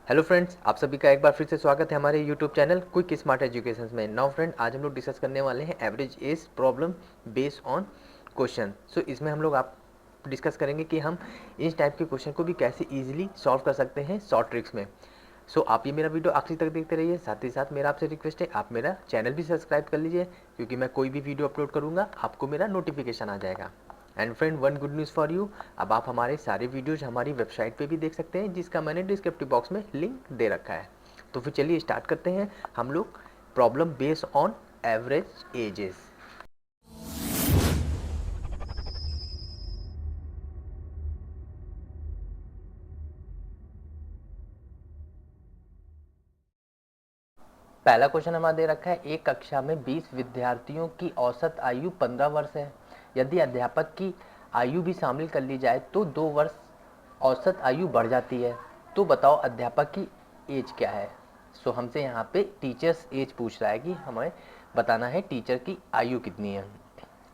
Hello friends, आप सभी का एक बार फिर से स्वागत है हमारे YouTube channel Quick Smart Education में। नाउ फ्रेंड, आज हम लोग डिस्कस करने वाले हैं average age problem based on question. So इसमें हम लोग आप डिस्कस करेंगे कि हम इस टाइप के क्वेश्चन को भी कैसे इजीली सॉल्व कर सकते हैं शॉर्ट ट्रिक्स में। सो आप ये मेरा वीडियो आखिरी तक देखते रहिए। साथ ही साथ मेरा आपसे रिक्वेस्ट है, आप मेरा चैनल भी सब्सक्राइब कर लीजिए, क्योंकि मैं कोई भी वीडियो अपलोड करूँगा आपको मेरा नोटिफिकेशन आ जाएगा। And friend, one good news for you, अब आप हमारे सारे वीडियोज हमारी वेबसाइट पे भी देख सकते हैं, जिसका मैंने डिस्क्रिप्टिव बॉक्स में लिंक दे रखा है। तो फिर चलिए स्टार्ट करते हैं हम लोग problem based on average ages. पहला क्वेश्चन हमारा दे रखा है, एक कक्षा में 20 विद्यार्थियों की औसत आयु 15 वर्ष है। यदि अध्यापक की आयु भी शामिल कर ली जाए तो 2 वर्ष औसत आयु बढ़ जाती है। तो बताओ अध्यापक की एज क्या है। सो हमसे यहाँ पे टीचर्स एज पूछ रहा है कि हमें बताना है टीचर की आयु कितनी है।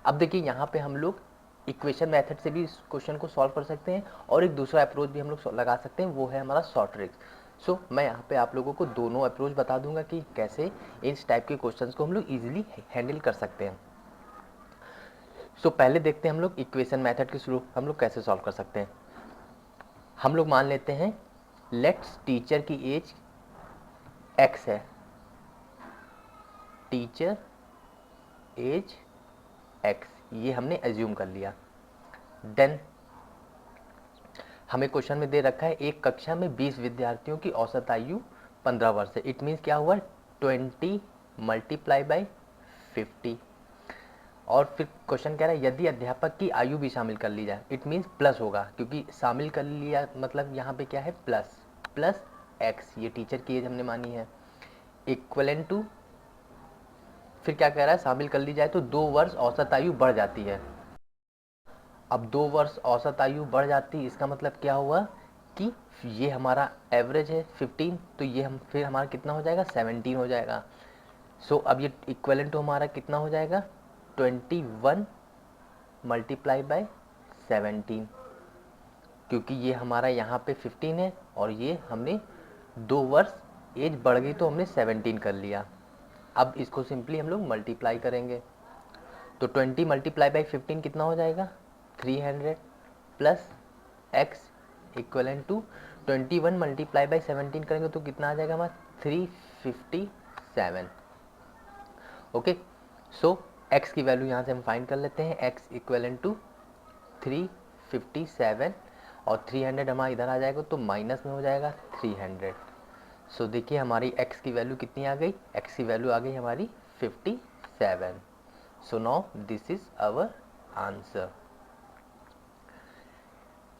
अब देखिए, यहाँ पे हम लोग इक्वेशन मेथड से भी इस क्वेश्चन को सॉल्व कर सकते हैं, और एक दूसरा अप्रोच भी हम लोग लगा सकते हैं, वो है हमारा शॉर्ट ट्रिक्स। सो मैं यहाँ पे आप लोगों को दोनों अप्रोच बता दूंगा कि कैसे इस टाइप के क्वेश्चंस को हम लोग इजीली हैंडल कर सकते हैं। सो पहले देखते हैं हम लोग इक्वेशन मेथड के थ्रू हम लोग कैसे सॉल्व कर सकते हैं। हम लोग मान लेते हैं लेट्स टीचर की एज एक्स है, टीचर एज एक्स, ये हमने एज्यूम कर लिया। देन हमें क्वेश्चन में दे रखा है एक कक्षा में 20 विद्यार्थियों की औसत आयु 15 वर्ष है। इट मीन्स क्या हुआ, 20 मल्टीप्लाई बाई 50। और फिर क्वेश्चन कह रहा है यदि अध्यापक की आयु भी शामिल कर ली जाए, इट मीन्स प्लस होगा, क्योंकि शामिल कर लिया मतलब यहाँ पे क्या है, प्लस प्लस एक्स, ये टीचर की एज हमने मानी है, इक्वलेंट टू, फिर क्या कह रहा है, शामिल कर ली जाए तो 2 वर्ष औसत आयु बढ़ जाती है। अब 2 वर्ष औसत आयु बढ़ जाती, इसका मतलब क्या हुआ कि ये हमारा एवरेज है 15, तो ये हम फिर हमारा कितना हो जाएगा, 17 हो जाएगा। सो अब ये इक्वलेंट टू हमारा कितना हो जाएगा, 21 मल्टीप्लाई बाय 17, क्योंकि ये हमारा यहाँ पे 15 है और ये हमने 2 वर्ष एज बढ़ गई तो हमने 17 कर लिया। अब इसको सिंपली हम लोग मल्टीप्लाई करेंगे, तो 20 मल्टीप्लाई बाई 15 कितना हो जाएगा, 300 plus x equivalent to 21 multiply by 17 करेंगे तो कितना आ जाएगा हमारा, 357। ओके, सो एक्स की वैल्यू यहाँ से हम फाइंड कर लेते हैं, एक्स इक्वलेंट टू 357, और 300 हमारा इधर आ जाएगा तो माइनस में हो जाएगा 300। सो देखिए हमारी एक्स की वैल्यू कितनी आ गई, एक्स की वैल्यू आ गई हमारी 57। So now this is our answer.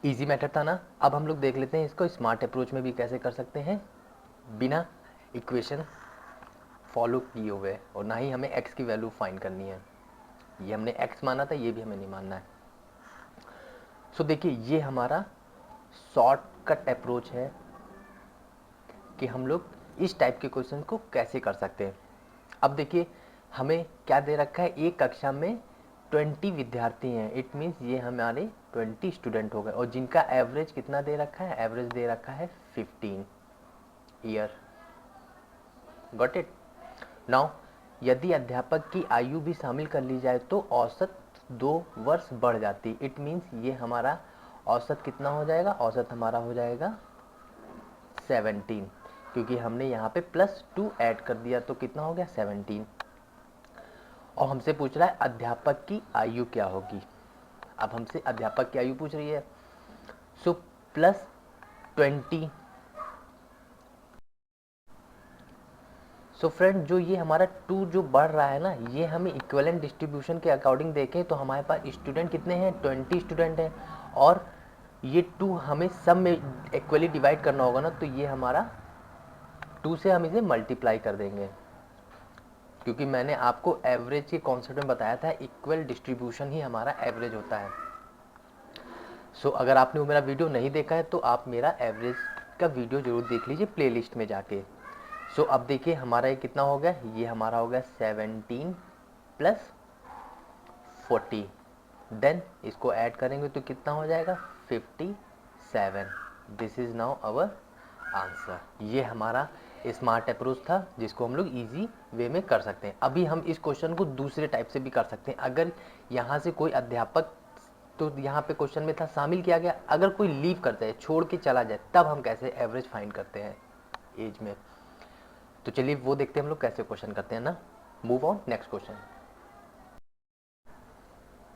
Easy method था ना। अब हम लोग देख लेते हैं इसको स्मार्ट अप्रोच में भी कैसे कर सकते हैं, बिना इक्वेशन फॉलो किए हुए, और ना ही हमें एक्स की वैल्यू फाइंड करनी है। ये हमने एक्स माना था, ये भी हमें नहीं मानना है। सो देखिए ये हमारा शॉर्टकट अप्रोच है कि हम लोग इस टाइप के क्वेश्चन को कैसे कर सकते हैं। अब देखिए हमें क्या दे रखा है, एक कक्षा में 20 विद्यार्थी हैं, इट मीन्स ये हमारे 20 स्टूडेंट हो गए, और जिनका एवरेज कितना दे रखा है, एवरेज दे रखा है 15 ईयर। Got it. नाउ यदि अध्यापक की आयु भी शामिल कर ली जाए तो औसत 2 वर्ष बढ़ जाती, इट मीन्स ये हमारा औसत कितना हो जाएगा, औसत हमारा हो जाएगा 17, क्योंकि हमने यहाँ पे +2 ऐड कर दिया तो कितना हो गया 17। और हमसे पूछ रहा है अध्यापक की आयु क्या होगी। अब हमसे अध्यापक की आयु पूछ रही है, सो +20। सो फ्रेंड, जो ये हमारा 2 जो बढ़ रहा है ना, ये हमें इक्विवेलेंट डिस्ट्रीब्यूशन के अकॉर्डिंग देखें तो हमारे पास स्टूडेंट कितने हैं, 20 स्टूडेंट हैं, और ये 2 हमें सब में इक्वली डिवाइड करना होगा ना, तो ये हमारा 2 से हम इसे मल्टीप्लाई कर देंगे, क्योंकि मैंने आपको एवरेज के कॉन्सेप्ट में बताया था इक्वल डिस्ट्रीब्यूशन ही हमारा एवरेज होता है। सो अगर आपने वो मेरा वीडियो नहीं देखा है तो आप मेरा एवरेज का वीडियो जरूर देख लीजिए प्लेलिस्ट में जाके। सो अब देखिए हमारा ये कितना हो गया, ये हमारा हो गया 17 प्लस 40, देन इसको ऐड करेंगे तो कितना हो जाएगा 57। This is now our answer. ये हमारा स्मार्ट अप्रोच था जिसको हम लोग इजी वे में कर सकते हैं। अभी हम इस क्वेश्चन को दूसरे टाइप से भी कर सकते हैं। अगर यहाँ से कोई अध्यापक, तो यहाँ पे क्वेश्चन में था शामिल किया गया, अगर कोई लीव करता है, छोड़ के चला जाए, तब हम कैसे एवरेज फाइंड करते हैं एज में। तो चलिए वो देखते हैं हम लोग कैसे क्वेश्चन करते हैं ना। Move on next question.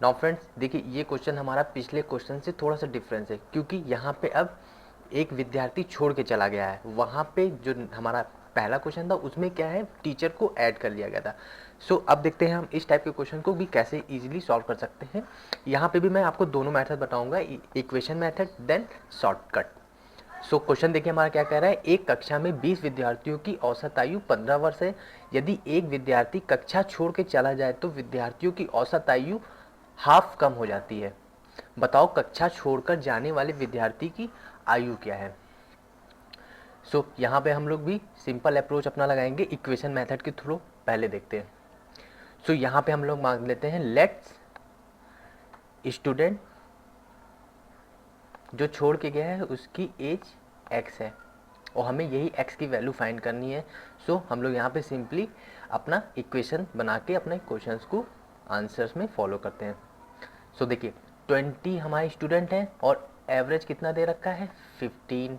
Now friends देखिए, ये क्वेश्चन हमारा पिछले क्वेश्चन से थोड़ा सा डिफरेंस है, क्योंकि यहाँ पे अब एक विद्यार्थी छोड़ के चला गया है। वहाँ पे जो हमारा पहला क्वेश्चन था उसमें क्या है, टीचर को ऐड कर लिया गया था। सो अब देखते हैं हम इस टाइप के क्वेश्चन को भी कैसे इजीली सॉल्व कर सकते हैं। यहाँ पे भी मैं आपको दोनों मेथड बताऊंगा, equation method then shortcut. So question देखिए हमारा क्या कह रहा है, एक कक्षा में 20 विद्यार्थियों की औसत आयु 15 वर्ष है। यदि एक विद्यार्थी कक्षा छोड़ के चला जाए तो विद्यार्थियों की औसत आयु हाफ कम हो जाती है। बताओ कक्षा छोड़कर जाने वाले विद्यार्थी की आयु क्या है। सो यहाँ पे हम लोग भी सिंपल अप्रोच अपना लगाएंगे, इक्वेशन मेथड के थ्रू पहले देखते हैं। सो यहाँ पे हम लोग मान लेते हैं लेट्स स्टूडेंट जो छोड़ के गया है उसकी एज x है और हमें यही x की वैल्यू फाइंड करनी है। सो हम लोग यहाँ पे सिंपली अपना इक्वेशन बना के अपने क्वेश्चंस को आंसर्स में फॉलो करते हैं। सो देखिए 20 हमारे स्टूडेंट हैं और एवरेज कितना दे रखा है 15।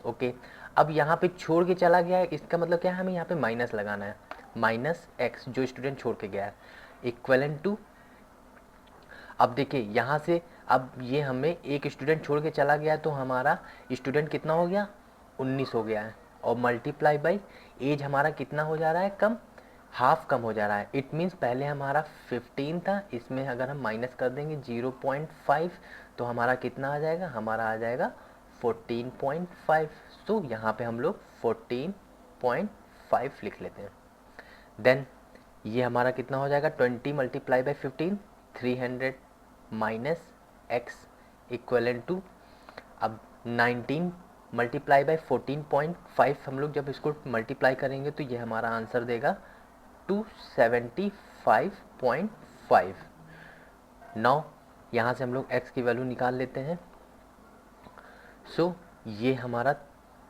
ओके, अब यहाँ पे छोड़ के चला गया है, इसका मतलब क्या है, हमें यहाँ पे माइनस लगाना है, माइनस x जो स्टूडेंट छोड़ के गया है इक्वलेंट टू। अब देखिए यहाँ से अब ये हमें एक स्टूडेंट छोड़ के चला गया तो हमारा स्टूडेंट कितना हो गया 19 हो गया है, और मल्टीप्लाई बाई एज हमारा कितना हो जा रहा है कम, हाफ कम हो जा रहा है। इट मीन्स पहले हमारा 15 था, इसमें अगर हम माइनस कर देंगे 0.5 तो हमारा कितना आ जाएगा, हमारा आ जाएगा 14.5। सो यहाँ पे हम लोग 14.5 लिख लेते हैं। देन ये हमारा कितना हो जाएगा 20 multiply by 15 300 minus x equivalent to, अब 19 मल्टीप्लाई बाई 14.5 हम लोग जब इसको मल्टीप्लाई करेंगे तो ये हमारा आंसर देगा 275.5। नाउ यहाँ से हम लोग x की वैल्यू निकाल लेते हैं। सो ये हमारा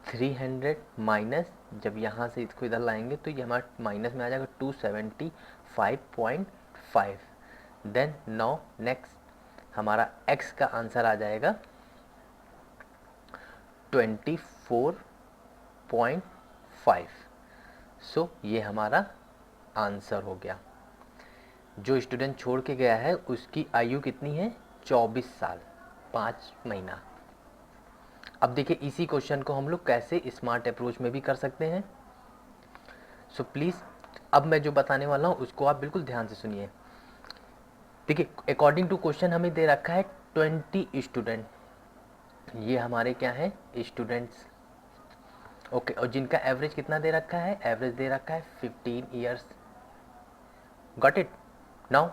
300 माइनस, जब यहाँ से इसको इधर लाएंगे तो ये हमारा माइनस में आ जाएगा 275.5। देन नाउ नेक्स्ट हमारा x का आंसर आ जाएगा 24.5। सो ये हमारा आंसर हो गया। जो स्टूडेंट छोड़ के गया है उसकी आयु कितनी है 24 साल 5 महीना। अब देखिए इसी क्वेश्चन को हम लोग कैसे स्मार्ट अप्रोच में भी कर सकते हैं। सो प्लीज़ अब मैं जो बताने वाला हूँ उसको आप बिल्कुल ध्यान से सुनिए। देखिए अकॉर्डिंग टू क्वेश्चन हमें दे रखा है 20 स्टूडेंट, ये हमारे क्या है स्टूडेंट्स। ओके, और जिनका एवरेज कितना दे रखा है, एवरेज दे रखा है 15 ईयर्स। Got it. नाउ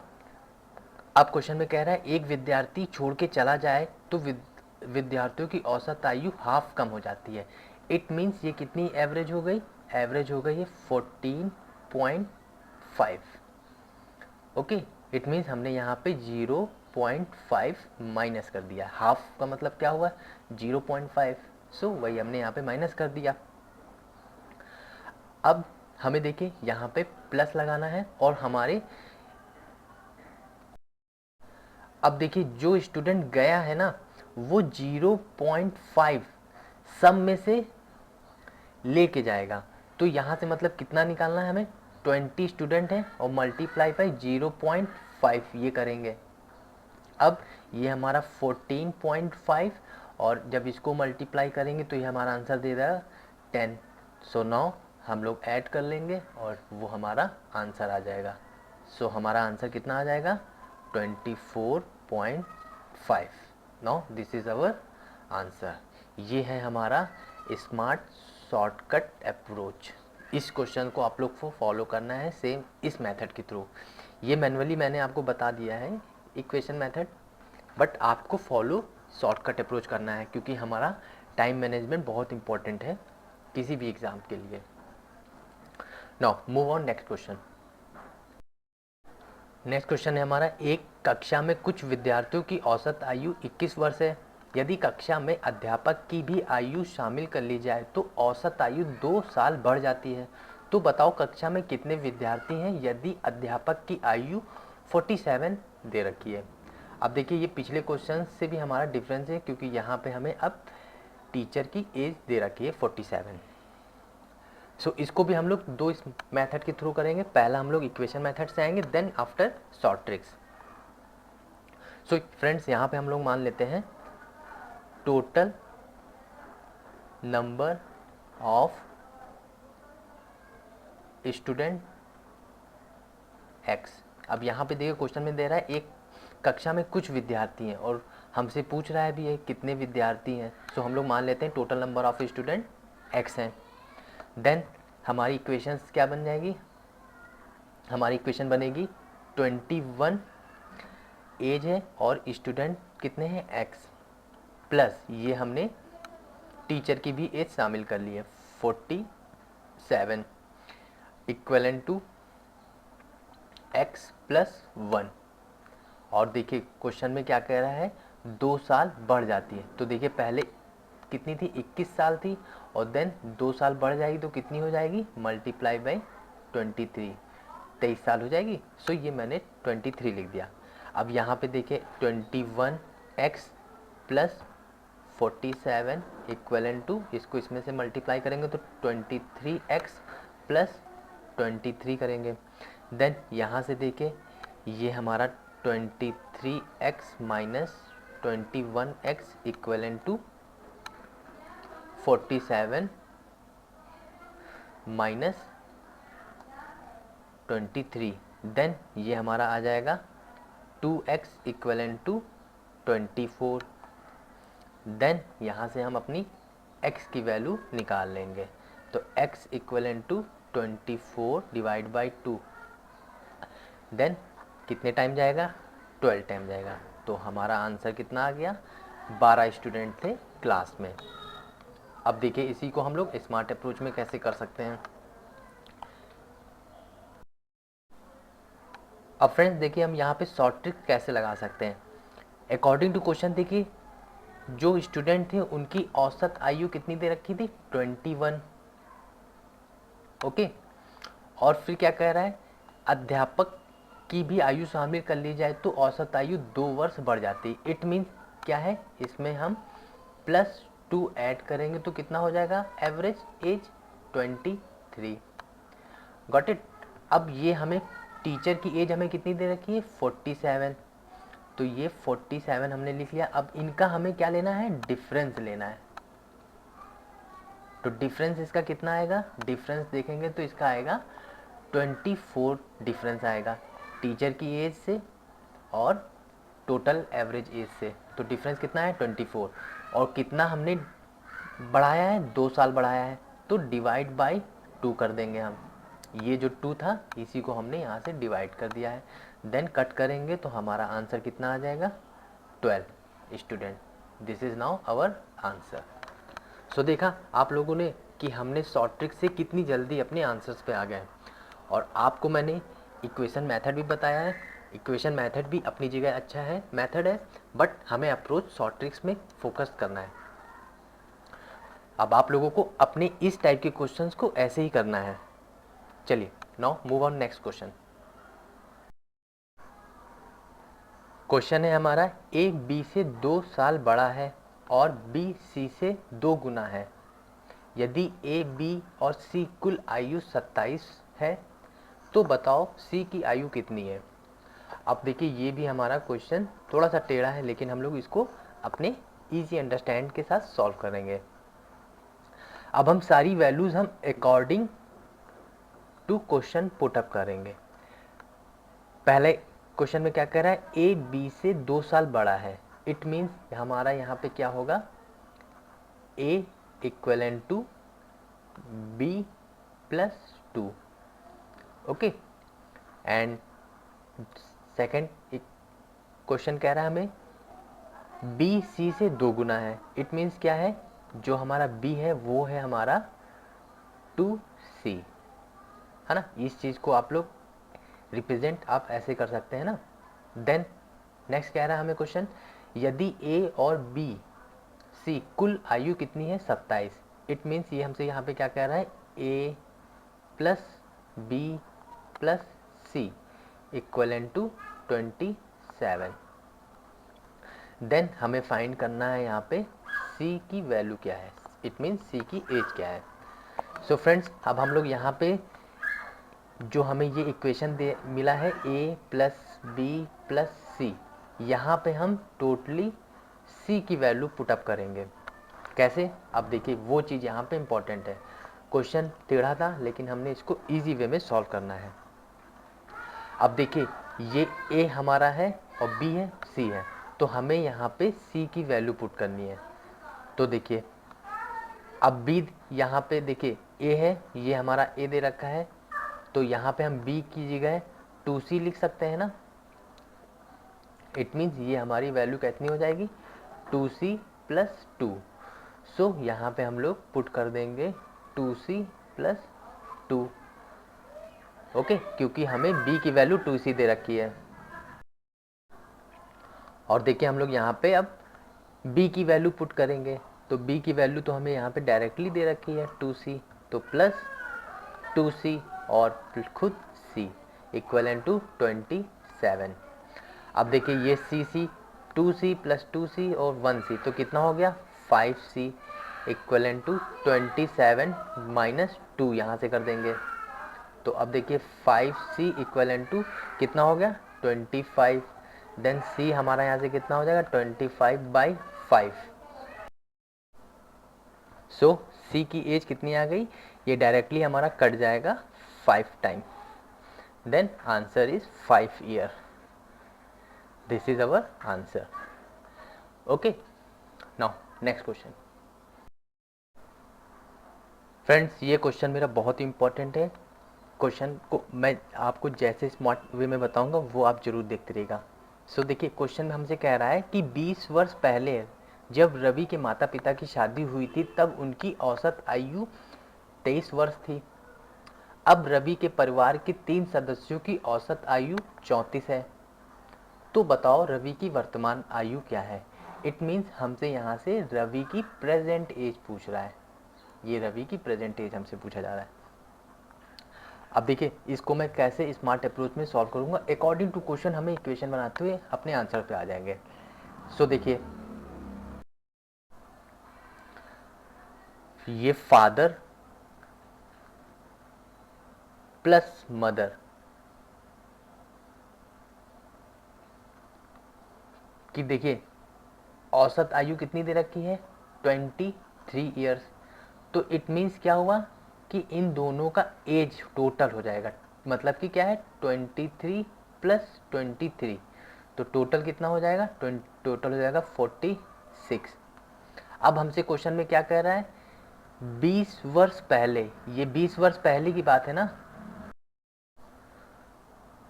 अब क्वेश्चन में कह रहा है एक विद्यार्थी छोड़ के चला जाए तो विद्यार्थियों की औसत आयु हाफ कम हो जाती है। इट मीन्स ये कितनी एवरेज हो गई, एवरेज हो गई है 14.5। ओके, इट मीन्स हमने यहाँ पे 0.5 माइनस कर दिया। हाफ का मतलब क्या हुआ 0.5, सो वही हमने यहाँ पे माइनस कर दिया। अब हमें देखिए यहाँ पे प्लस लगाना है और हमारे, अब देखिए जो स्टूडेंट गया है ना वो 0.5 सम में से लेके जाएगा, तो यहाँ से मतलब कितना निकालना है हमें, 20 स्टूडेंट हैं और मल्टीप्लाई बाई 0.5 ये करेंगे। अब ये हमारा 14.5 और जब इसको मल्टीप्लाई करेंगे तो ये हमारा आंसर दे रहा है 10। सो नाउ हम लोग ऐड कर लेंगे और वो हमारा आंसर आ जाएगा। सो हमारा आंसर कितना आ जाएगा 24.5। Now this is our answer. ये है हमारा स्मार्ट शॉर्टकट अप्रोच। इस क्वेश्चन को आप लोग को फॉलो करना है सेम इस मेथड के थ्रू। ये मैनुअली मैंने आपको बता दिया है इक्वेशन मेथड, बट आपको फॉलो शॉर्टकट अप्रोच करना है क्योंकि हमारा टाइम मैनेजमेंट बहुत इंपॉर्टेंट है किसी भी एग्ज़ाम के लिए। Now move on next question. Next question है हमारा, एक कक्षा में कुछ विद्यार्थियों की औसत आयु 21 वर्ष है। यदि कक्षा में अध्यापक की भी आयु शामिल कर ली जाए तो औसत आयु 2 साल बढ़ जाती है। तो बताओ कक्षा में कितने विद्यार्थी हैं यदि अध्यापक की आयु 47 दे रखी है। अब देखिए ये पिछले क्वेश्चन से भी हमारा डिफरेंस है, क्योंकि यहाँ पे हमें अब टीचर की एज दे रखी है 47। सो इसको भी हम लोग दो इस मेथड के थ्रू करेंगे। पहला हम लोग इक्वेशन मेथड से आएंगे, then after short tricks. So friends यहाँ पे हम लोग मान लेते हैं total number of student x. अब यहाँ पे देखिए क्वेश्चन में दे रहा है एक कक्षा में कुछ विद्यार्थी हैं और हमसे पूछ रहा है भी है कितने विद्यार्थी हैं। सो हम लोग मान लेते हैं total number of student x हैं। देन हमारी इक्वेशंस क्या बन जाएगी, हमारी इक्वेशन बनेगी 21 एज है और स्टूडेंट कितने हैं एक्स, प्लस ये हमने टीचर की भी एज शामिल कर ली है 47 इक्वलेंट टू एक्स प्लस 1। और देखिए क्वेश्चन में क्या कह रहा है 2 साल बढ़ जाती है। तो देखिए पहले कितनी थी 21 साल थी और देन 2 साल बढ़ जाएगी तो कितनी हो जाएगी मल्टीप्लाई बाई 23 23 साल हो जाएगी। सो ये मैंने 23 लिख दिया। अब यहाँ पे देखिए 21x प्लस 47 इक्वलेंट टू, इसको इसमें से मल्टीप्लाई करेंगे तो 23x प्लस 23 करेंगे। देन यहाँ से देखिए ये हमारा 23x minus 21x equivalent to 47 minus 23। Then ये हमारा आ जाएगा 2x इक्वलेंट टू 24। देन यहाँ से हम अपनी x की वैल्यू निकाल लेंगे। तो x equivalent to 24 divide by 2। Then कितने टाइम जाएगा 12 टाइम जाएगा। तो हमारा आंसर कितना आ गया 12 स्टूडेंट थे क्लास में। अब देखिए इसी को हम लोग स्मार्ट अप्रोच में कैसे कर सकते हैं। अब फ्रेंड्स देखिए हम यहाँ पे शॉर्ट ट्रिक कैसे लगा सकते हैं। अकॉर्डिंग टू क्वेश्चन देखिए जो स्टूडेंट थे उनकी औसत आयु कितनी दे रखी थी 21। ओके, और फिर क्या कह रहा है अध्यापक की भी आयु शामिल कर ली जाए तो औसत आयु 2 वर्ष बढ़ जाती है। इट मीन्स क्या है, इसमें हम +2 ऐड करेंगे तो कितना हो जाएगा एवरेज एज 23। Got it. अब ये हमें टीचर की एज हमें कितनी दे रखी है 47, तो ये 47 हमने लिख लिया। अब इनका हमें क्या लेना है डिफरेंस लेना है। तो डिफरेंस इसका कितना आएगा, डिफरेंस देखेंगे तो इसका आएगा 24 डिफरेंस आएगा टीचर की एज से और टोटल एवरेज एज से। तो डिफरेंस कितना है 24 और कितना हमने बढ़ाया है 2 साल बढ़ाया है तो डिवाइड बाई 2 कर देंगे हम। ये जो 2 था इसी को हमने यहाँ से डिवाइड कर दिया है। देन कट करेंगे तो हमारा आंसर कितना आ जाएगा 12 student. This is now our answer. So देखा आप लोगों ने कि हमने शॉर्ट ट्रिक से कितनी जल्दी अपने आंसर्स पे आ गए। और आपको मैंने इक्वेशन मेथड भी बताया है। इक्वेशन मेथड भी अपनी जगह अच्छा है, मेथड है, बट हमें अप्रोच शॉर्ट ट्रिक्स में फोकस करना है। अब आप लोगों को अपने इस टाइप के क्वेश्चंस को ऐसे ही करना है। चलिए now move on next question. Question है हमारा ए बी से 2 साल बड़ा है और बी सी से 2 गुना है। यदि ए बी और सी कुल आयु 27 है तो बताओ सी की आयु कितनी है। अब देखिए ये भी हमारा क्वेश्चन थोड़ा सा टेढ़ा है लेकिन हम लोग इसको अपने इजी अंडरस्टैंड के साथ सॉल्व करेंगे। अब हम सारी वैल्यूज हम according to question put up करेंगे। पहले क्वेश्चन में क्या कह रहा है ए बी से 2 साल बड़ा है। इट मीन्स हमारा यहाँ पे क्या होगा A equivalent to B plus 2। Okay, and second question कह रहा है हमें बी सी से 2 गुना है। इट मीन्स क्या है जो हमारा बी है वो है हमारा 2c, है ना। इस चीज़ को आप लोग रिप्रेजेंट आप ऐसे कर सकते हैं ना। देन नेक्स्ट कह रहा है हमें क्वेश्चन यदि ए और बी सी कुल आयु कितनी है 27। इट मीन्स ये हमसे यहाँ पे क्या कह रहा है A plus B plus C equal to 27। Then हमें फाइंड करना है यहाँ पे सी की वैल्यू क्या है, इट मीन्स सी की एज क्या है। सो फ्रेंड्स अब हम लोग यहाँ पे जो हमें ये इक्वेशन दे मिला है a प्लस बी प्लस सी, यहाँ पे हम टोटली c की वैल्यू पुटअप करेंगे। कैसे, अब देखिए वो चीज़ यहाँ पे इम्पॉर्टेंट है। क्वेश्चन टेढ़ा था लेकिन हमने इसको इजी वे में सॉल्व करना है। अब देखिए ये a हमारा है और b है c है, तो हमें यहाँ पे c की वैल्यू पुट करनी है। तो देखिए अब b यहाँ पे देखिए a है, ये हमारा a दे रखा है, तो यहाँ पे हम b की जगह 2c लिख सकते हैं ना। इट मीन्स ये हमारी वैल्यू कितनी हो जाएगी 2c प्लस 2। सो यहाँ पे हम लोग पुट कर देंगे 2c प्लस 2। ओके, क्योंकि हमें b की वैल्यू 2c दे रखी है। और देखिए हम लोग यहाँ पे अब b की वैल्यू पुट करेंगे, तो b की वैल्यू तो हमें यहाँ पे डायरेक्टली दे रखी है 2c, तो प्लस 2c और खुद c इक्वलन टू 27। अब देखिए ये c 2c प्लस 2c और 1c, तो कितना हो गया 5c इक्वलन टू 27 माइनस 2 यहाँ से कर देंगे। तो अब देखिए 5c इक्वलन टू कितना हो गया 25। देन c हमारा यहाँ से कितना हो जाएगा 25/5। सो c की एज कितनी आ गई, ये डायरेक्टली हमारा कट जाएगा 5 time. Then answer is 5 year. This is our answer. Okay, now next question. Friends ये क्वेश्चन मेरा बहुत ही इंपॉर्टेंट है। क्वेश्चन को मैं आपको जैसे स्मार्ट वे में बताऊंगा वो आप जरूर देखते रहिएगा। सो देखिए क्वेश्चन में हमसे कह रहा है कि 20 वर्ष पहले जब रवि के माता पिता की शादी हुई थी तब उनकी औसत आयु 23 वर्ष थी। अब रवि के परिवार के 3 सदस्यों की औसत आयु 34 है। तो बताओ रवि की वर्तमान आयु क्या है। इट मीन्स हमसे यहाँ से रवि की प्रेजेंट एज पूछ रहा है। ये रवि की प्रेजेंट एज हमसे पूछा जा रहा है। अब देखिए इसको मैं कैसे स्मार्ट अप्रोच में सॉल्व करूँगा, अकॉर्डिंग टू क्वेश्चन हमें इक्वेशन बनाते हुए अपने आंसर पे आ जाएंगे। सो देखिए ये फादर प्लस मदर की देखिए औसत आयु कितनी दे रखी है 23 ईयर्स। तो इट मीन्स क्या हुआ कि इन दोनों का एज टोटल हो जाएगा, मतलब कि क्या है 23 प्लस 23, तो टोटल कितना हो जाएगा टोटल हो जाएगा 46। अब हमसे क्वेश्चन में क्या कह रहा है 20 वर्ष पहले, ये 20 वर्ष पहले की बात है ना।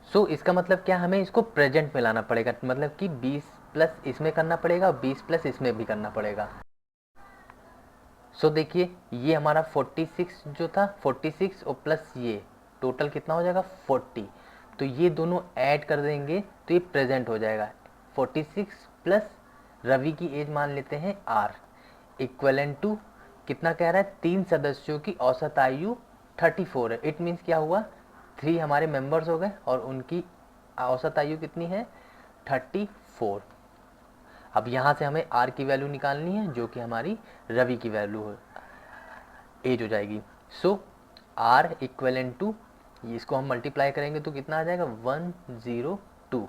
सो इसका मतलब क्या, हमें इसको प्रेजेंट में लाना पड़ेगा, मतलब कि 20 प्लस इसमें करना पड़ेगा और 20 प्लस इसमें भी करना पड़ेगा। सो देखिए ये हमारा 46 जो था 46 और प्लस ये टोटल कितना हो जाएगा 40, तो ये दोनों ऐड कर देंगे तो ये प्रेजेंट हो जाएगा। 46 प्लस रवि की एज मान लेते हैं आर इक्वलन टू कितना कह रहा है 3 सदस्यों की औसत आयु 34 है। इट मीन्स क्या हुआ 3 हमारे मेंबर्स हो गए और उनकी औसत आयु कितनी है 34। अब यहाँ से हमें आर की वैल्यू निकालनी है जो कि हमारी रवि की वैल्यू हो एज हो जाएगी। सो आर इक्वलन टू इसको हम मल्टीप्लाई करेंगे तो कितना आ जाएगा 102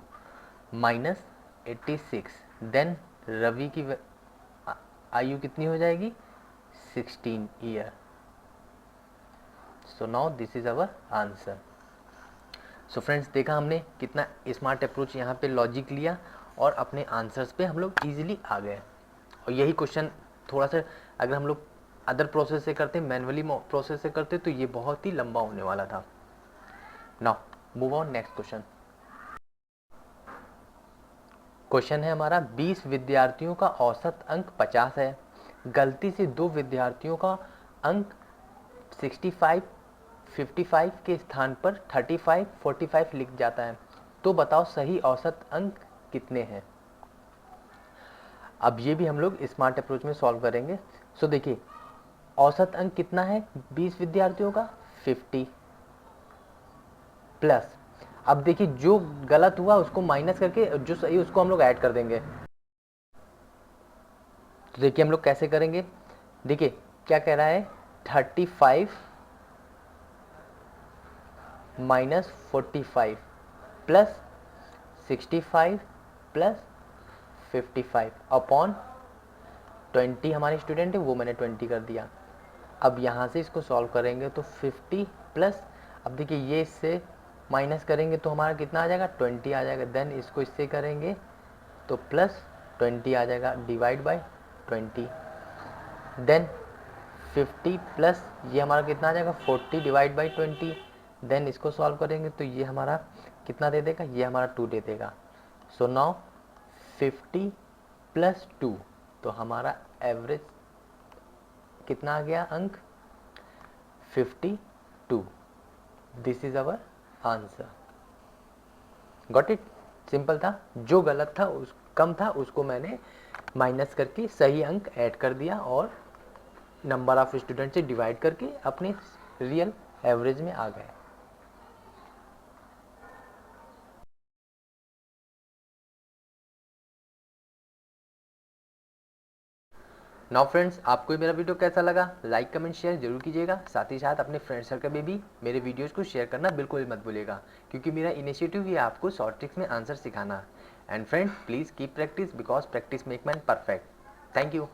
माइनस 86। देन रवि की आयु कितनी हो जाएगी 16 year. So now this is our answer. So friends देखा हमने कितना स्मार्ट अप्रोच यहाँ पे लॉजिक लिया और अपने आंसर्स पे हम लोग ईजिली आ गए। और यही क्वेश्चन थोड़ा सा अगर हम लोग अदर प्रोसेस से करते, मैनुअली प्रोसेस से करते तो ये बहुत ही लंबा होने वाला था। Now move on next question. Question है हमारा 20 विद्यार्थियों का औसत अंक 50 है, गलती से 2 विद्यार्थियों का अंक 65 55 के स्थान पर 35 45 लिख जाता है, तो बताओ सही औसत अंक कितने हैं। अब ये भी हम लोग स्मार्ट अप्रोच में सॉल्व करेंगे। सो देखिए औसत अंक कितना है 20 विद्यार्थियों का 50 प्लस, अब देखिए जो गलत हुआ उसको माइनस करके जो सही उसको हम लोग ऐड कर देंगे। तो देखिए हम लोग कैसे करेंगे, देखिए क्या कह रहा है 35 माइनस 45 प्लस 65 प्लस 55 अपॉन 20 हमारे स्टूडेंट है वो मैंने 20 कर दिया। अब यहाँ से इसको सॉल्व करेंगे तो 50 प्लस, अब देखिए ये इससे माइनस करेंगे तो हमारा कितना आ जाएगा 20 आ जाएगा, देन इसको इससे करेंगे तो प्लस 20 आ जाएगा डिवाइड बाय 20, देन 50 प्लस ये हमारा कितना आ जाएगा 40 डिवाइड बाई 20, देन इसको सॉल्व करेंगे तो ये हमारा कितना दे देगा, ये हमारा 2 दे देगा। सो नाउ 50 प्लस 2, तो हमारा एवरेज कितना आ गया अंक 52। This is our answer. Got it, simple था, जो गलत था उस कम था उसको मैंने माइनस करके सही अंक ऐड कर दिया और नंबर ऑफ स्टूडेंट से डिवाइड करके अपने रियल एवरेज में आ गए। नाउ फ्रेंड्स, आपको मेरा वीडियो कैसा लगा लाइक कमेंट शेयर जरूर कीजिएगा, साथ ही साथ अपने फ्रेंड सर्कल में भी मेरे वीडियोस को शेयर करना बिल्कुल मत भूलिएगा, क्योंकि मेरा इनिशिएटिव ही आपको शॉर्ट ट्रिक्स में आंसर सिखाना। And friend please keep practice because practice make man perfect. Thank you.